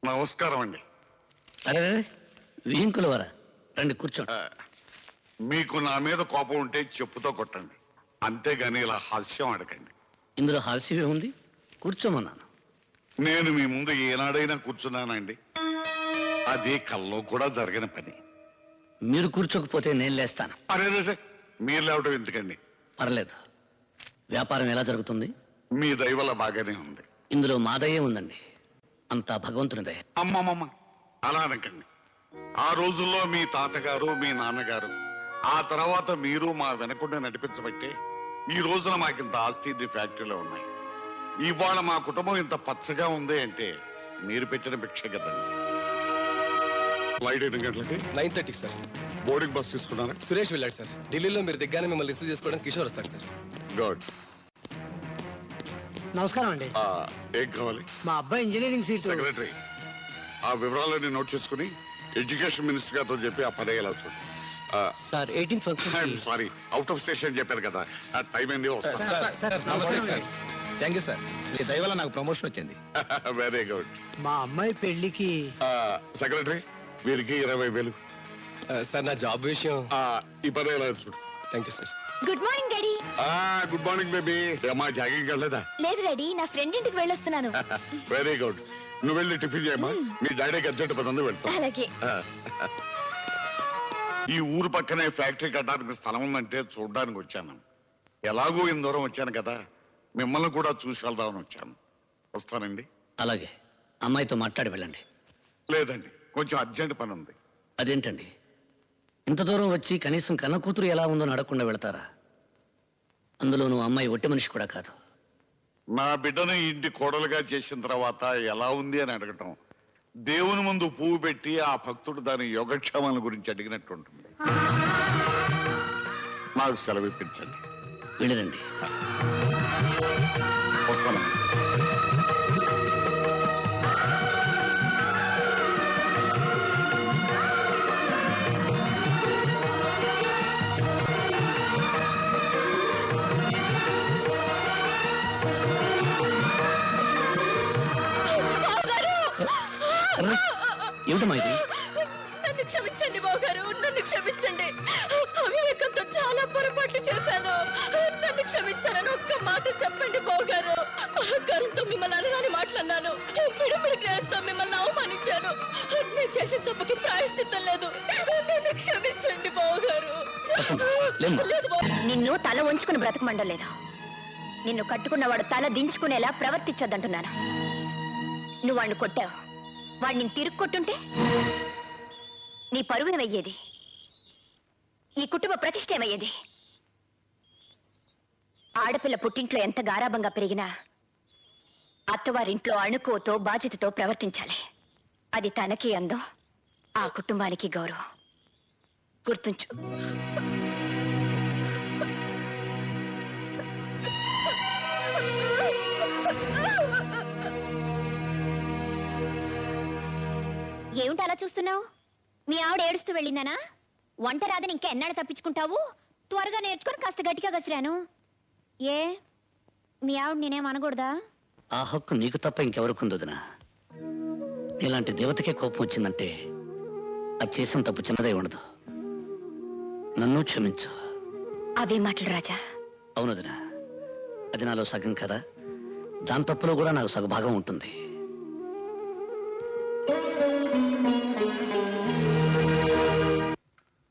నమస్కారం అండి. అరే విహింకులవారా, రండి కూర్చోండి. మీకు నా మీద కోపం ఉంటే చెప్పుతో కొట్టండి, అంతేగాని ఇలా హాస్యం అడగండి. ఇందులో హాస్యమే ఉంది, కూర్చోమన్నాను. నేను మీ ముందు ఏనాడైనా కూర్చున్నానండి? అది కల్లో కూడా జరగని పని. మీరు కూర్చోకపోతే నేను లేస్తాను. అరే మీరు లేవటం ఎందుకండి? పర్లేదు. వ్యాపారం ఎలా జరుగుతుంది? మీ దయ వల్ల బాగానే ఉంది. ఇందులో మా దయే ఉందండి, అంతా భగవంతుని దయ. అమ్మమ్మమ్మ అలా అనకండి. ఆ రోజుల్లో మీ తాతగారు, మీ నాన్నగారు, ఆ తర్వాత మీరు మా వెనకుండా నడిపించబట్టే ఈ రోజున మాకింత ఆస్తి ఫ్యాక్టరీలో ఉన్నాయి. ఇవాళ మా కుటుంబం ఇంత పచ్చగా ఉంది అంటే మీరు పెట్టిన భిక్ష కదండి. ఫ్లైట్ 8 గంటలకి 9:30 సార్. బోర్డింగ్ బస్ తీసుకున్నారా? సురేష్ వెళ్ళాడు సార్. ఢిల్లీలో మీరు దిగ్గానే మిమ్మల్ని రిసీవ్ చేసుకోవడానికి కిషోర్ వస్తాడు సార్. గుడ్. నమస్కారం అండి. ఏం కావాలి? మా అబ్బాయి ఇంజనీరింగ్ సీట్. సెక్రటరీ, ఆ వివరాలన్నీ నోట్ చేసుకుని ఎడ్యుకేషన్ మినిస్టర్ గారితో చెప్పి ఆ పని అయ్యేలా చూడండి. Sir 18 sorry, out of station చెప్పారు కదా, ఆ టైం ఏంది వస్తా. నమస్తే సార్. Thank you sir. మీ దయ వల్ల నాకు ప్రమోషన్ వచ్చింది. Very good. మా అమ్మాయి పెళ్లికి సెక్రటరీ, వీరికి 20,000. సార్ నా జాబ్ విషయం. ఈ పని ఎలా చూడు. Thank you sir. Good morning daddy. Good morning baby. అమ్మా జాగింగ్ వెళ్ళలేదా? లేదు డాడీ, నా ఫ్రెండ్ ఇంటికి వెళ్ళొస్తున్నాను. Very good. నువ్వు వెళ్ళి టిఫిన్ చేయమ్మా, మీ డాడీకి అర్జెంట్ పని ఉంది, వెళ్తా. అలాగే. ఈ ఊరు పక్కనే ఫ్యాక్టరీ కట్టడానికి స్థలం ఉందంటే చూడడానికి వచ్చాను. ఎలాగో ఇంత దూరం వచ్చాను కదా, మిమ్మల్ని కూడా చూసి వెళ్దామని వచ్చాను. వస్తానండి. అలాగే, అమ్మాయితో మాట్లాడి వెళ్ళండి. లేదండి, కొంచెం అర్జెంట్ పని ఉంది. అదేంటండి, ఇంత దూరం వచ్చి కనీసం కన్న కూతురు ఎలా ఉందో అడగకుండా వెళతారా? అందులో నువ్వు అమ్మాయి ఒట్టి మనిషి కూడా కాదు. నా బిడ్డను ఇంటి కోడలుగా చేసిన తర్వాత ఎలా ఉంది అని అడగటం దేవుని ముందు పువ్వు పెట్టి ఆ భక్తుడు దాని యోగక్షేమాల గురించి అడిగినట్టు ఉంటుంది. నాకు సెలవు ఇప్పించండి. వెళ్ళిరండి. వస్తాను. ఏమిటమ్మా ఇది? నన్ను క్షమించండి బావగారు, నన్ను క్షమించండి. అవివేకంతో చాలా పొరపాట్లు చేశాను. నన్ను క్షమించాలని ఒక్క మాట చెప్పండి బావగారు. అహంకారంతో మిమ్మల్ని అనరాని మాట్లాడినాను. పిడుపుడి జ్ఞానంతో మిమ్మల్ని అవమానించాను. నేను చేసిన తప్పుకి ప్రాయశ్చిత్తం లేదు. నన్ను క్షమించండి బావగారు. నిన్ను తల వంచుకుని బ్రతకమండం లేదు. నిన్ను కట్టుకున్నవాడు తల దించుకునేలా ప్రవర్తించొద్దంటున్నాను. నువ్వు వాడిని కొట్టావు, వాడిని తిరుగు కొట్టుంటే నీ పరువేమయ్యేది, ఈ కుటుంబ ప్రతిష్ట ఏమయ్యేది. ఆడపిల్ల పుట్టింట్లో ఎంత గారాభంగా పెరిగినా అత్తవారింట్లో అణుకోతో బాధ్యతతో ప్రవర్తించాలి. అది తనకి అందం, ఆ కుటుంబానికి గౌరవం. గుర్తుంచు. ఏమిటి అలా చూస్తున్నావు? మీ ఆవిడ ఏడుస్తూ వెళ్ళిందనా? వంట రాదని ఇంకా ఎన్నాళ్ళు తప్పించుకుంటావు? త్వరగా నేర్చుకొని కాస్త గట్టిగా కసిరాను. ఏ మీ ఆవిడ నేనేం అనకూడదా? ఆ హక్కు నీకు తప్ప ఇంకెవరికి వదినా? నీలాంటి దేవతకే కోపం వచ్చిందంటే అది చేసిన తప్పు చిన్నదై ఉండదు. నన్ను క్షమించు. అవే మాటలు రాజా. అవునదినా, అది నాలో సగం కదా, దాని తప్పులో కూడా నాకు సగభాగం ఉంటుంది.